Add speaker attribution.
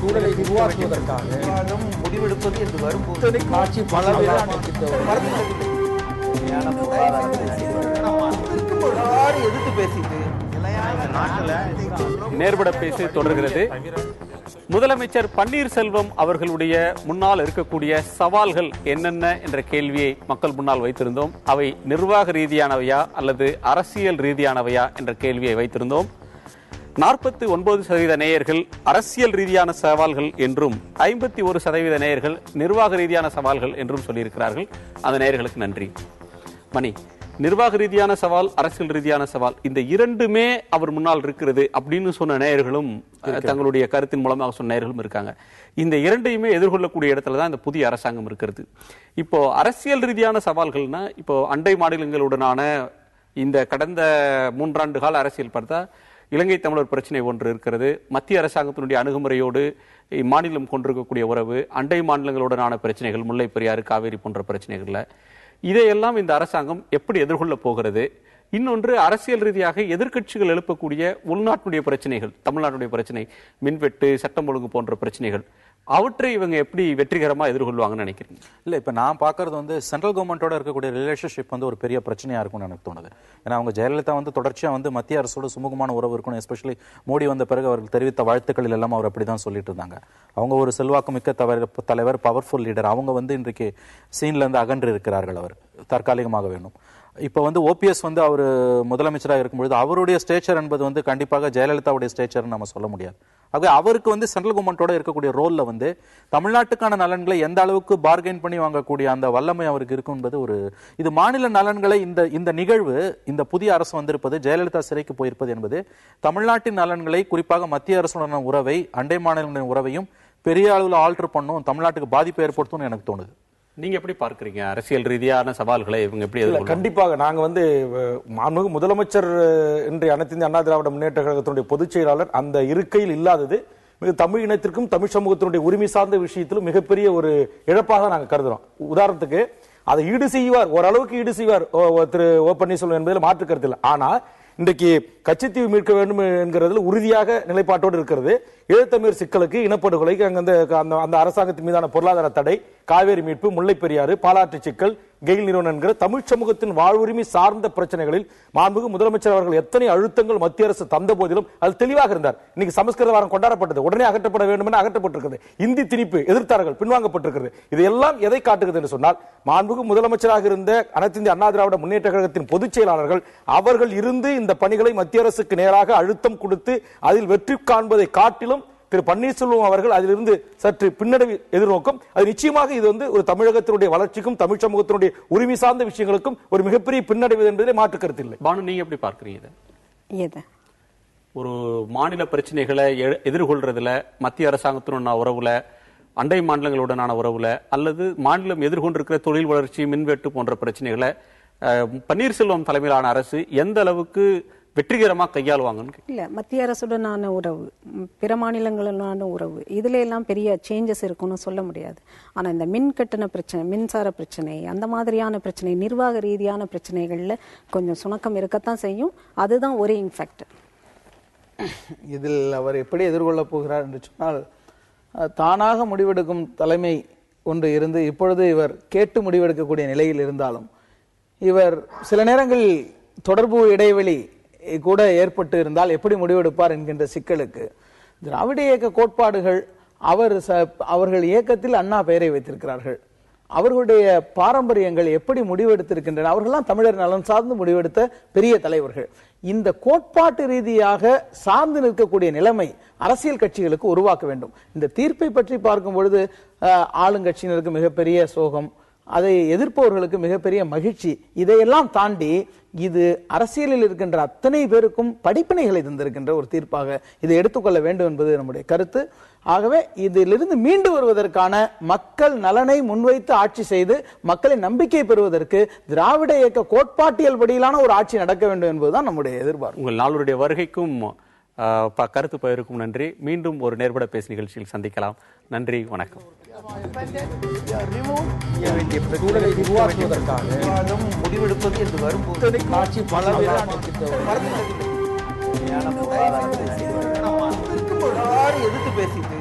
Speaker 1: சூழலை உருவாக்குவதற்காக முடிவெடுப்பது என்று வரும்போது காட்சி பல எதிர்த்து பேசிட்டு
Speaker 2: நேர்பட பேசி தொடர்கிறது. முதலமைச்சர் பன்னீர்செல்வம் அவர்களுடைய முன்னால் இருக்கக்கூடிய சவால்கள் என்னென்ன என்ற கேள்வியை மக்கள் முன்னால் வைத்திருந்தோம். அவை நிர்வாக ரீதியானவையா அல்லது அரசியல் ரீதியானவையா என்ற கேள்வியை வைத்திருந்தோம். 49% நேயர்கள் அரசியல் ரீதியான சவால்கள் என்றும் 51% நேயர்கள் நிர்வாக ரீதியான சவால்கள் என்றும் சொல்லியிருக்கிறார்கள். அந்த நேயர்களுக்கு நன்றி. மணி, நிர்வாக ரீதியான சவால், அரசியல் ரீதியான சவால், இந்த இரண்டுமே அவர் முன்னால் இருக்கிறது அப்படின்னு சொன்ன நேயர்களும் தங்களுடைய கருத்தின் மூலமாக சொன்ன நேயர்களும் இருக்காங்க. இந்த இரண்டையுமே எதிர்கொள்ளக்கூடிய இடத்துல தான் இந்த புதிய அரசாங்கம் இருக்கிறது. இப்போ அரசியல் ரீதியான சவால்கள்னா, இப்போ அண்டை மாநிலங்களுடனான இந்த கடந்த 3 ஆண்டு கால அரசியல் பார்த்தா இலங்கை தமிழர் பிரச்சனை ஒன்று இருக்கிறது. மத்திய அரசாங்கத்தினுடைய அணுகுமுறையோடு மாநிலம் கொண்டிருக்கக்கூடிய உறவு, அண்டை மாநிலங்களுடனான பிரச்சனைகள், முல்லை பெரியாறு, காவேரி போன்ற பிரச்சனைகள்ல இதையெல்லாம் இந்த அரசாங்கம் எப்படி எதிர்கொள்ள போகிறது? இன்னொன்று, அரசியல் ரீதியாக எதிர்க்கட்சிகள் எழுப்பக்கூடிய உள்நாட்டுடைய பிரச்சனைகள், தமிழ்நாட்டுடைய பிரச்சனை, மின்வெட்டு, சட்டம் ஒழுங்கு போன்ற பிரச்சனைகள், அவற்றை இவங்க எப்படி வெற்றிகரமா எதிர்கொள்வாங்கன்னு நினைக்கிறீங்க?
Speaker 3: இல்ல, இப்ப நான் பாக்குறது வந்து சென்ட்ரல் கவர்மெண்டோட இருக்கக்கூடிய ரிலேஷன்ஷிப் வந்து ஒரு பெரிய பிரச்சனையா இருக்கும்னு எனக்கு தோணுது. ஏன்னா அவங்க ஜெயலலிதா வந்து தொடர்ச்சியா வந்து மத்திய அரசோட சுமூகமான உறவு இருக்கணும். எஸ்பெஷலி மோடி வந்த பிறகு அவர்கள் தெரிவித்த வாழ்த்துக்களில் எல்லாம் அவர் அப்படிதான் சொல்லிட்டு இருந்தாங்க. அவங்க ஒரு செல்வாக்கு மிக்க தலைவர், பவர்ஃபுல் லீடர். அவங்க வந்து இன்றைக்கு சீன்ல இருந்து அகன்று இருக்கிறார்கள். அவர் தற்காலிகமாக வேணும். இப்போ வந்து ஓபிஎஸ் வந்து அவர் முதலமைச்சராக இருக்கும்பொழுது அவருடைய ஸ்டேச்சர் என்பது வந்து கண்டிப்பாக ஜெயலலிதாவுடைய ஸ்டேச்சர் நம்ம சொல்ல முடியாது. ஆகவே அவருக்கு வந்து சென்ட்ரல் கவர்மெண்டோட இருக்கக்கூடிய ரோல்ல வந்து தமிழ்நாட்டுக்கான நலன்களை எந்த அளவுக்கு பார்கெயின் பண்ணி வாங்கக்கூடிய அந்த வல்லமை அவருக்கு இருக்கும் என்பது ஒரு இது மாநில நலன்களை இந்த நிகழ்வு, இந்த புதிய அரசு வந்திருப்பது, ஜெயலலிதா சிறைக்கு போயிருப்பது என்பது தமிழ்நாட்டின் நலன்களை, குறிப்பாக மத்திய அரசுடனான உறவை, அண்டை மாநிலங்களின் உறவையும் பெரிய அளவில் ஆல்டர் பண்ணும், தமிழ்நாட்டுக்கு பாதிப்பு ஏற்படுத்தும் எனக்கு தோணுது.
Speaker 2: நீங்க எப்படி பார்க்கறீங்க அரசியல் ரீதியான சவால்களை இவங்க எப்படி எதிர்கொள்வாங்க?
Speaker 4: கண்டிப்பாக நாங்க வந்து மாண்புமிகு முதலமைச்சர் இன்றைய அனைத்து இந்திய அண்ணா திராவிட முன்னேற்ற கழகத்தினுடைய பொதுச் செயலாளர் அந்த இருக்கையில் இல்லாதது தமிழ் இனத்திற்கும் தமிழ் சமூகத்தினுடைய உரிமை சார்ந்த விஷயத்திலும் மிகப்பெரிய ஒரு இழப்பாக நாங்க கருதுறோம். உதாரணத்துக்கு அதை ஈடு செய்வார், ஓரளவுக்கு ஈடு செய்வார் திரு ஓ பன்னீர்செல்வம் என்பதில் மாற்று கருத்து இல்லை. ஆனா இன்றைக்கு கச்சத்தீவு மீட்க வேண்டும் என்கிறதுல உறுதியாக நிலைப்பாட்டோடு இருக்கிறது. ஈழத்தமிழர் சிக்கலுக்கு, இனப்படுகொலைக்கு, அந்த அரசாங்கத்தின் மீதான பொருளாதார தடை, காவேரி மீட்பு, முல்லை பெரியாறு, பாலாற்று சிக்கல், கெயில் நிறுவனம் என்கிற தமிழ் சமூகத்தின் வாழ்வுரிமை சார்ந்த பிரச்சனைகளில் மாண்புமிகு முதலமைச்சர் அவர்கள் எத்தனை அழுத்தங்கள் மத்திய அரசு தந்த போதிலும் அது தெளிவாக இருந்தார். இன்னைக்கு சமஸ்கிருத வாரம் கொண்டாடப்பட்டது, உடனே அகற்றப்பட வேண்டும் என அகற்றப்பட்டிருக்கிறது. இந்தி திணிப்பு எதிர்த்தார்கள், பின்வாங்கப்பட்டிருக்கிறது. இதெல்லாம் எதை காட்டுகிறது என்று சொன்னால், மாண்புமிகு முதலமைச்சராக இருந்த அனைத்து இந்திய அண்ணா திராவிட முன்னேற்ற கழகத்தின் பொதுச் செயலாளர்கள் அவர்கள் இருந்து இந்த பணிகளை மத்திய அரசுக்கு நேராக அழுத்தம் கொடுத்து அதில் வெற்றி காண்பதை காட்டிலும் திரு பன்னீர்செல்வம் அவர்கள் அதிலிருந்து சற்று பின்னடைவு எதிர்நோக்கும். அது நிச்சயமாக இது வந்து ஒரு தமிழகத்தினுடைய வளர்ச்சிக்கும் தமிழ் சமூகத்தினுடைய உரிமை சார்ந்த விஷயங்களுக்கும் ஒரு மிகப்பெரிய பின்னடைவு என்பதிலே மாற்று கருத்து இல்லை.
Speaker 2: பானு, நீங்க எப்படி பார்க்கிறீங்க? ஒரு மாநில பிரச்சனைகளை எதிர்கொள்றதுல, மத்திய அரசாங்கத்துடனான உறவுல, அண்டை மாநிலங்களுடனான உறவுல, அல்லது மாநிலம் எதிர்கொண்டிருக்கிற தொழில் வளர்ச்சி, மின்வெட்டு போன்ற பிரச்சனைகளை பன்னீர்செல்வம் தலைமையிலான அரசு எந்த அளவுக்கு வெற்றிகரமா கையாளுவாங்க?
Speaker 5: இல்ல, மத்திய அரசுடனான உறவு, பிற மாநிலங்களுடனான உறவு, இதுல எல்லாம் பெரிய சேஞ்சஸ் இருக்குன்னு சொல்ல முடியாது. ஆனா இந்த மின் கட்டண பிரச்சனை, மின்சார பிரச்சனை, அந்த மாதிரியான பிரச்சனை, நிர்வாக ரீதியான பிரச்சனைகள்ல கொஞ்சம் சுணக்கம் இருக்கத்தான் செய்யும். அதுதான் ஒரே இன்ஃபேக்ட்.
Speaker 1: இதில் அவர் எப்படி எதிர்கொள்ள போகிறார் என்று சொன்னால், தானாக முடிவெடுக்கும் தலைமை ஒன்று இருந்து இப்பொழுது இவர் கேட்டு முடிவெடுக்கக்கூடிய நிலையில் இருந்தாலும், இவர் சில நேரங்களில் தொடர்பு இடைவெளி கூட ஏற்பட்டு இருந்தால் எப்படி முடிவெடுப்பார் என்கின்ற சிக்கலுக்கு திராவிட இயக்க கோட்பாடுகள், அவர்கள் இயக்கத்தில் அண்ணா பெயரை வைத்திருக்கிறார்கள், அவர்களுடைய பாரம்பரியங்கள் எப்படி முடிவெடுத்திருக்கின்றன, அவர்கள்லாம் தமிழர் நலன் சார்ந்து முடிவெடுத்த பெரிய தலைவர்கள். இந்த கோட்பாட்டு ரீதியாக சார்ந்து நிற்கக்கூடிய நிலைமை அரசியல் கட்சிகளுக்கு உருவாக்க வேண்டும். இந்த தீர்ப்பை பற்றி பார்க்கும் பொழுது ஆளுங்கட்சியினருக்கு மிகப்பெரிய சோகம், அதை எதிர்ப்பவர்களுக்கு மிகப்பெரிய மகிழ்ச்சி. இதையெல்லாம் தாண்டி இது அரசியலில் இருக்கின்ற அத்தனை பேருக்கும் படிப்பினைகளை தந்திருக்கின்ற ஒரு தீர்ப்பாக இதை எடுத்துக்கொள்ள வேண்டும் என்பது நம்முடைய கருத்து. ஆகவே இதிலிருந்து மீண்டு வருவதற்கான, மக்கள் நலனை முன்வைத்து ஆட்சி செய்து மக்களின் நம்பிக்கை பெறுவதற்கு திராவிட இயக்க கோட்பாட்டியல் படியிலான ஒரு ஆட்சி நடக்க வேண்டும் என்பதுதான் நம்முடைய எதிர்பார்ப்பு.
Speaker 2: உங்கள் நாளுடைய வருகைக்கும் கருத்து பகிர்வுக்கும் நன்றி. மீண்டும் ஒரு நேர்பட பேசு நிகழ்ச்சியில் சந்திக்கலாம். நன்றி, வணக்கம்.
Speaker 1: சூழலை உருவாக்குவதற்காக
Speaker 4: முடிவெடுப்பது என்று வரும்போது
Speaker 1: காட்சி பல பேசிட்டு